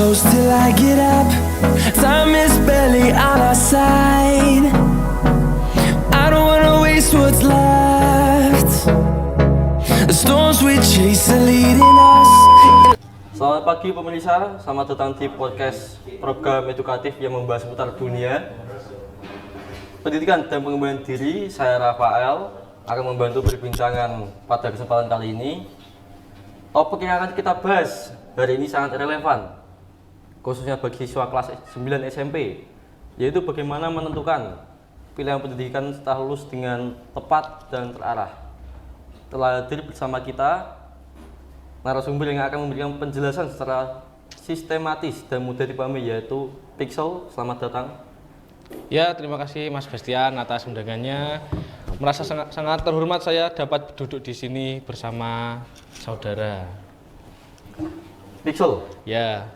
close till I get up. Time is barely on our side. I don't wanna waste what's left. The storms we chase are leading us. Selamat pagi pemirsa, selamat datang di podcast program edukatif yang membahas seputar dunia pendidikan dan pengembangan diri. Saya Rafael akan membantu perbincangan pada kesempatan kali ini. Topik yang akan kita bahas hari ini sangat relevan, khususnya bagi siswa kelas 9 SMP, yaitu bagaimana menentukan pilihan pendidikan setelah lulus dengan tepat dan terarah. Telah hadir bersama kita narasumber yang akan memberikan penjelasan secara sistematis dan mudah dipahami, yaitu Pixel. Selamat datang. Ya, terima kasih Mas Bastian atas undangannya. Merasa sangat terhormat saya dapat duduk di sini bersama saudara. Pixel. Ya.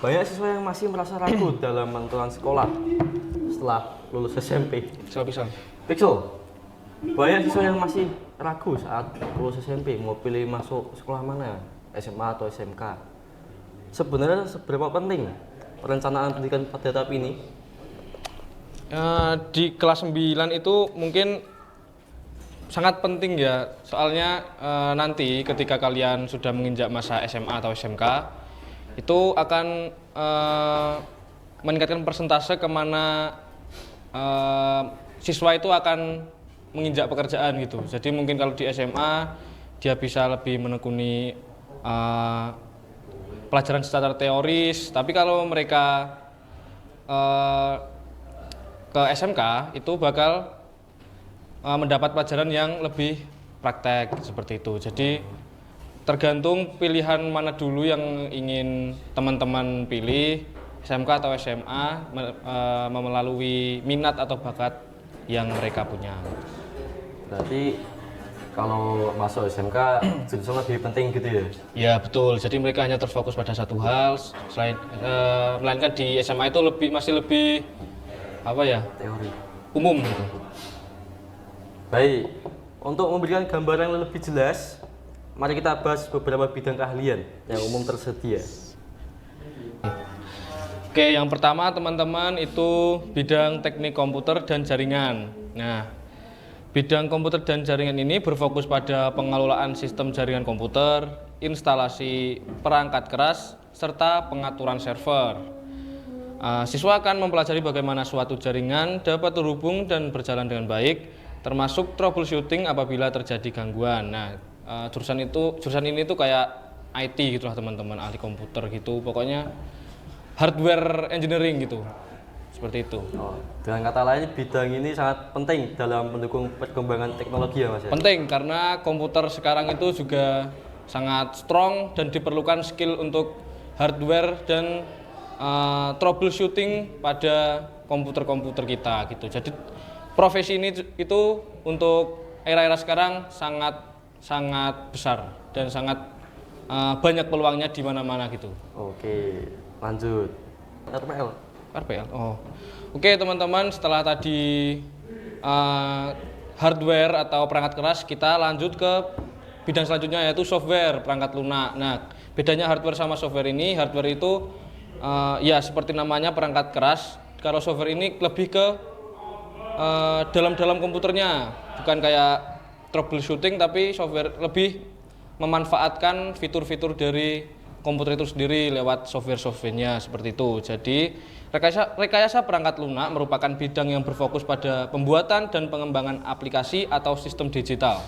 Banyak siswa yang masih merasa ragu dalam menentukan sekolah setelah lulus SMP. Pixel. Banyak siswa yang masih ragu saat lulus SMP mau pilih masuk sekolah mana, SMA atau SMK. Sebenarnya seberapa penting perencanaan pendidikan pada tahap ini? Di kelas 9 itu mungkin sangat penting ya, soalnya nanti ketika kalian sudah menginjak masa SMA atau SMK itu akan meningkatkan persentase kemana siswa itu akan menginjak pekerjaan gitu. Jadi mungkin kalau di SMA dia bisa lebih menekuni pelajaran secara teoris, tapi kalau mereka ke SMK itu bakal mendapat pelajaran yang lebih praktek seperti itu. Jadi tergantung pilihan mana dulu yang ingin teman-teman pilih, SMK atau SMA, melalui minat atau bakat yang mereka punya. Berarti kalau masuk SMK jurusan lebih penting gitu ya? Ya betul. Jadi mereka hanya terfokus pada satu hal, selain melainkan di SMA itu masih lebih teori umum gitu. Baik, untuk memberikan gambaran yang lebih jelas, mari kita bahas beberapa bidang keahlian yang umum tersedia. Oke, yang pertama teman-teman itu bidang teknik komputer dan jaringan. Nah, bidang komputer dan jaringan ini berfokus pada pengelolaan sistem jaringan komputer, instalasi perangkat keras, serta pengaturan server. Siswa akan mempelajari bagaimana suatu jaringan dapat terhubung dan berjalan dengan baik, termasuk troubleshooting apabila terjadi gangguan. Nah, jurusan ini tuh kayak IT gitulah teman-teman, ahli komputer gitu. Pokoknya hardware engineering gitu. Seperti itu. Dengan kata lain, bidang ini sangat penting dalam mendukung perkembangan teknologi ya Mas ya? Penting karena komputer sekarang itu juga sangat strong dan diperlukan skill untuk hardware dan troubleshooting pada komputer-komputer kita gitu. Jadi profesi ini itu untuk era-era sekarang sangat besar dan sangat banyak peluangnya di mana-mana gitu. Oke, lanjut. RPL. Oh. Oke, teman-teman, setelah tadi hardware atau perangkat keras, kita lanjut ke bidang selanjutnya yaitu software, perangkat lunak. Nah, bedanya hardware sama software ini, hardware itu ya seperti namanya perangkat keras. Kalau software ini lebih ke dalam komputernya, bukan kayak troubleshooting, tapi software lebih memanfaatkan fitur-fitur dari komputer itu sendiri lewat software-softwarenya seperti itu. Jadi rekayasa perangkat lunak merupakan bidang yang berfokus pada pembuatan dan pengembangan aplikasi atau sistem digital.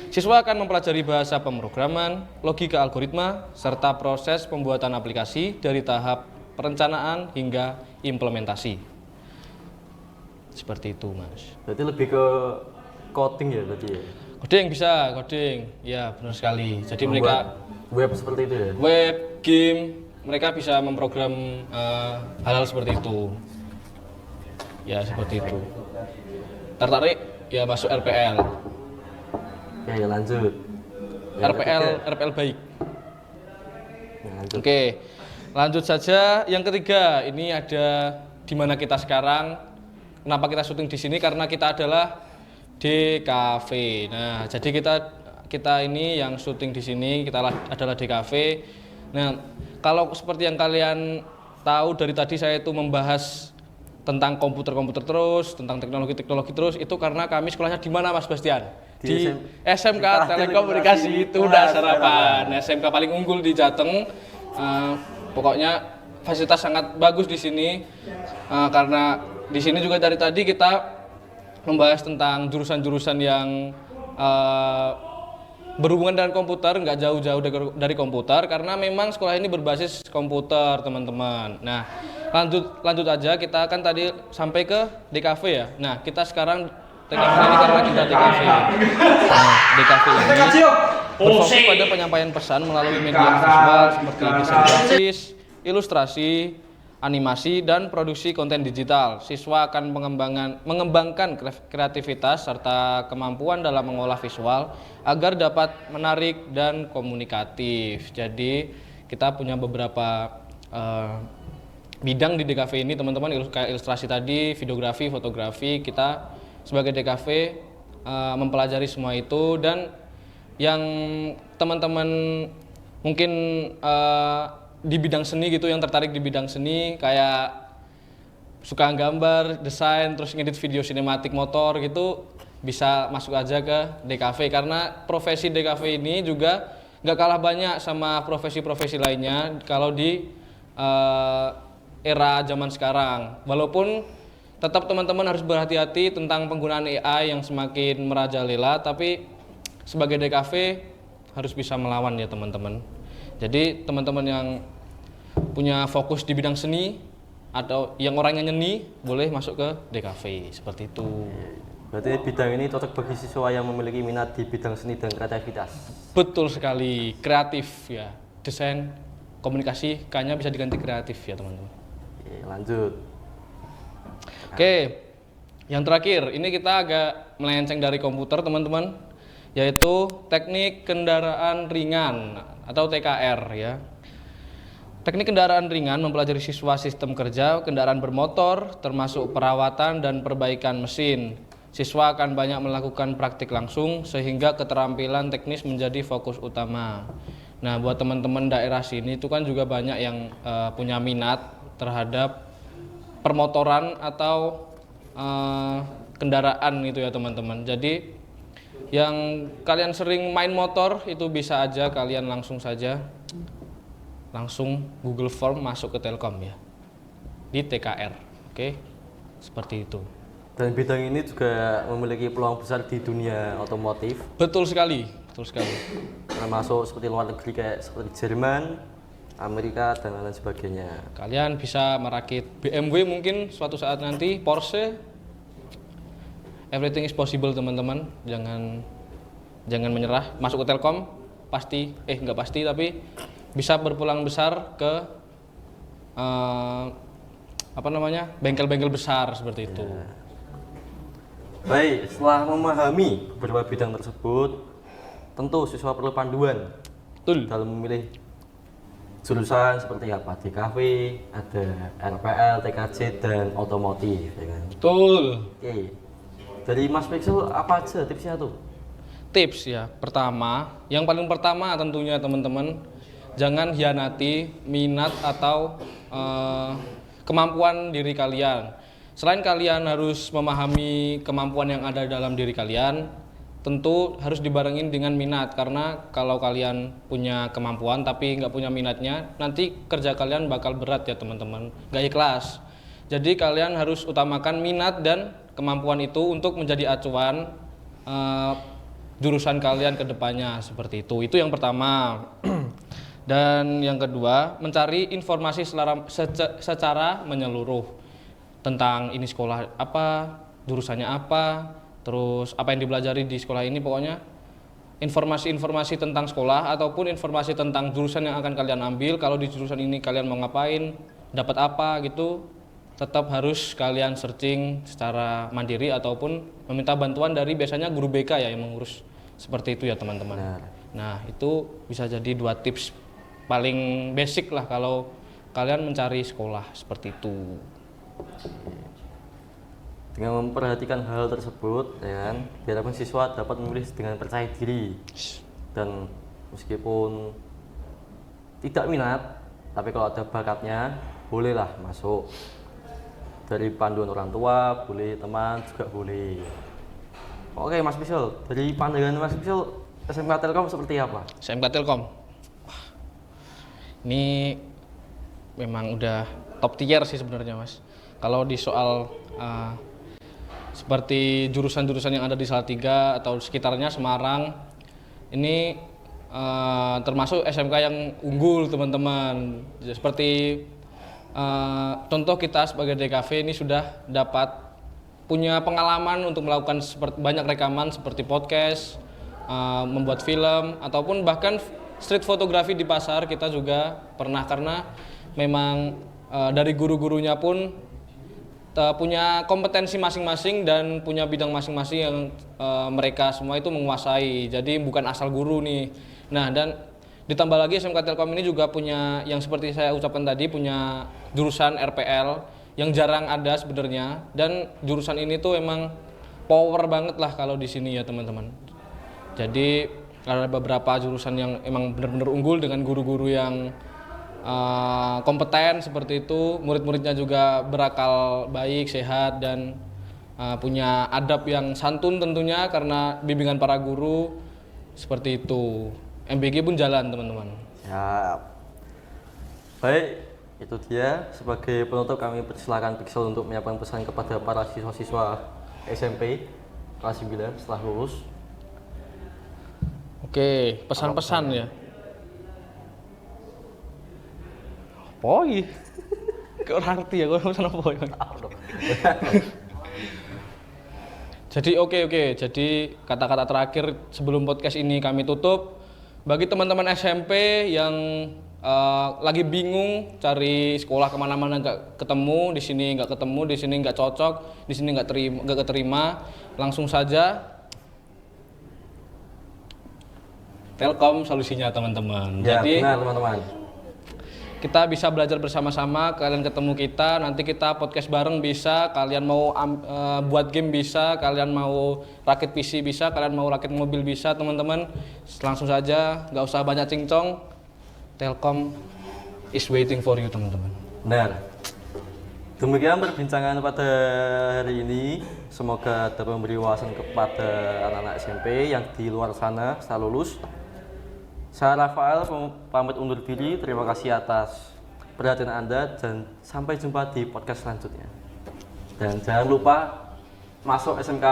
Siswa akan mempelajari bahasa pemrograman, logika algoritma, serta proses pembuatan aplikasi dari tahap perencanaan hingga implementasi. Seperti itu, Mas. Berarti lebih ke coding ya berarti ya? Coding bisa, coding. Ya, benar sekali. Jadi mereka web seperti itu ya? Web, game, mereka bisa memprogram hal-hal seperti itu. Ya, seperti itu. Tertarik? Ya, masuk RPL. Ya, lanjut. RPL baik. Ya, lanjut. Oke, lanjut saja. Yang ketiga, ini ada di mana kita sekarang. Kenapa kita syuting di sini? Karena kita adalah DKV. Nah, jadi kita ini yang syuting di sini kita adalah DKV. Nah, kalau seperti yang kalian tahu dari tadi saya itu membahas tentang komputer-komputer terus, tentang teknologi-teknologi terus, itu karena kami sekolahnya di mana Mas Bastian? Di SMK Telekomunikasi Tuna Sarapan. SMK paling unggul di Jateng. Pokoknya fasilitas sangat bagus di sini. Karena di sini juga dari tadi kita membahas tentang jurusan-jurusan yang berhubungan dengan komputer, nggak jauh-jauh dari komputer, karena memang sekolah ini berbasis komputer, teman-teman. Nah, lanjut aja, kita kan tadi sampai ke DKV ya. Nah, kita sekarang TKV ini karena kita DKV. Nah, DKV ini berfokus pada penyampaian pesan melalui media visual seperti desain grafis, ilustrasi, animasi, dan produksi konten digital. Siswa akan mengembangkan kreativitas serta kemampuan dalam mengolah visual agar dapat menarik dan komunikatif. Jadi kita punya beberapa bidang di DKV ini, teman-teman, kayak ilustrasi tadi, videografi, fotografi. Kita sebagai DKV mempelajari semua itu, dan yang teman-teman mungkin di bidang seni gitu, yang tertarik di bidang seni kayak suka gambar, desain, terus ngedit video sinematik motor gitu, bisa masuk aja ke DKV, karena profesi DKV ini juga nggak kalah banyak sama profesi-profesi lainnya kalau di era zaman sekarang. Walaupun tetap teman-teman harus berhati-hati tentang penggunaan AI yang semakin merajalela, tapi sebagai DKV harus bisa melawan ya teman-teman. Jadi teman-teman yang punya fokus di bidang seni atau yang orangnya nyeni boleh masuk ke DKV, seperti itu. Berarti bidang ini cocok bagi siswa yang memiliki minat di bidang seni dan kreativitas. Betul sekali, kreatif ya. Desain, komunikasi, kayaknya bisa diganti kreatif ya teman-teman. Oke, lanjut. Oke, yang terakhir, ini kita agak melenceng dari komputer teman-teman, yaitu teknik kendaraan ringan atau TKR ya. Teknik kendaraan ringan mempelajari siswa sistem kerja kendaraan bermotor, termasuk perawatan dan perbaikan mesin. Siswa akan banyak melakukan praktik langsung sehingga keterampilan teknis menjadi fokus utama. Nah, buat teman-teman daerah sini itu kan juga banyak yang punya minat terhadap permotoran atau kendaraan itu ya teman-teman. Jadi yang kalian sering main motor itu bisa aja kalian langsung Google Form masuk ke Telkom ya, di TKR. Oke, seperti itu. Dan bidang ini juga memiliki peluang besar di dunia otomotif. Betul sekali. Termasuk seperti luar negeri kayak seperti Jerman, Amerika, dan lain sebagainya. Kalian bisa merakit BMW mungkin suatu saat nanti, Porsche. Everything is possible teman-teman. Jangan menyerah. Masuk ke Telkom pasti, nggak pasti tapi bisa berpulang besar ke bengkel-bengkel besar seperti itu. Baik, setelah memahami beberapa bidang tersebut, tentu siswa perlu panduan dalam memilih jurusan seperti apa, DKV, ada RPL, TKJ, dan otomotif ya kan? Betul. Oke, dari Mas Pixel apa aja tipsnya tuh? Tips ya, yang paling pertama tentunya teman-teman, jangan hianati minat atau kemampuan diri kalian. Selain kalian harus memahami kemampuan yang ada dalam diri kalian, tentu harus dibarengin dengan minat, karena kalau kalian punya kemampuan tapi nggak punya minatnya, nanti kerja kalian bakal berat ya teman-teman, nggak ikhlas. Jadi kalian harus utamakan minat dan kemampuan itu untuk menjadi acuan jurusan kalian ke depannya, seperti itu. Itu yang pertama. Dan yang kedua, mencari informasi secara menyeluruh tentang ini sekolah apa, jurusannya apa, terus apa yang dipelajari di sekolah ini. Pokoknya informasi-informasi tentang sekolah ataupun informasi tentang jurusan yang akan kalian ambil. Kalau di jurusan ini kalian mau ngapain, dapat apa gitu, tetap harus kalian searching secara mandiri ataupun meminta bantuan dari biasanya guru BK ya yang mengurus, seperti itu ya teman-teman. Nah, itu bisa jadi 2 tips paling basic lah kalau kalian mencari sekolah, seperti itu. Dengan memperhatikan hal tersebut, ya kan, diharapkan siswa dapat memilih dengan percaya diri, dan meskipun tidak minat, tapi kalau ada bakatnya, bolehlah masuk. Dari panduan orang tua, boleh, teman juga boleh. Oke Mas Pisul, dari pandangan Mas Pisul, SMK Telkom seperti apa? SMK Telkom. Wah, ini memang udah top tier sih sebenarnya Mas. Kalau di soal seperti jurusan-jurusan yang ada di Salatiga atau sekitarnya Semarang, ini termasuk SMK yang unggul teman-teman. Seperti contoh kita sebagai DKV ini sudah dapat punya pengalaman untuk melakukan banyak rekaman seperti podcast, membuat film, ataupun bahkan street fotografi di pasar kita juga pernah, karena memang dari guru-gurunya pun punya kompetensi masing-masing dan punya bidang masing-masing yang mereka semua itu menguasai, jadi bukan asal guru nih. Nah, dan ditambah lagi SMK Telkom ini juga punya yang seperti saya ucapkan tadi, punya jurusan RPL yang jarang ada sebenarnya, dan jurusan ini tuh emang power banget lah kalau di sini ya teman-teman. Jadi ada beberapa jurusan yang emang benar-benar unggul dengan guru-guru yang kompeten seperti itu, murid-muridnya juga berakal baik, sehat, dan punya adab yang santun tentunya karena bimbingan para guru seperti itu. MBG pun jalan teman-teman. Siap. Baik, itu dia. Sebagai penutup kami persilakan Pixel untuk menyampaikan pesan kepada para siswa-siswa SMP kelas 9 setelah lulus. Oke, pesan-pesan ya. Poi. Kok ngerti ya kok pesan apa ya? Jadi oke. Jadi kata-kata terakhir sebelum podcast ini kami tutup. Bagi teman-teman SMP yang lagi bingung cari sekolah kemana-mana nggak ketemu, di sini nggak ketemu, di sini nggak cocok, di sini nggak keterima, langsung saja Telkom solusinya teman-teman. Ya, jadi benar teman-teman. kita bisa belajar bersama-sama, kalian ketemu kita, nanti kita podcast bareng bisa, kalian mau buat game bisa, kalian mau rakit PC bisa, kalian mau rakit mobil bisa teman-teman. Langsung saja, nggak usah banyak cincong. Telkom is waiting for you teman-teman. Benar. Demikian perbincangan pada hari ini. Semoga dapat memberi wawasan kepada anak-anak SMP yang di luar sana setelah lulus. Saya Rafael pamit undur diri. Terima kasih atas perhatian Anda dan sampai jumpa di podcast selanjutnya. Dan jangan lupa masuk SMK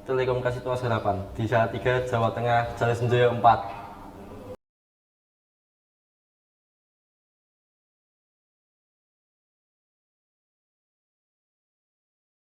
Telekomunikasi Tuas Harapan di Salatiga, Jawa Tengah, Jalan Senjaya 4.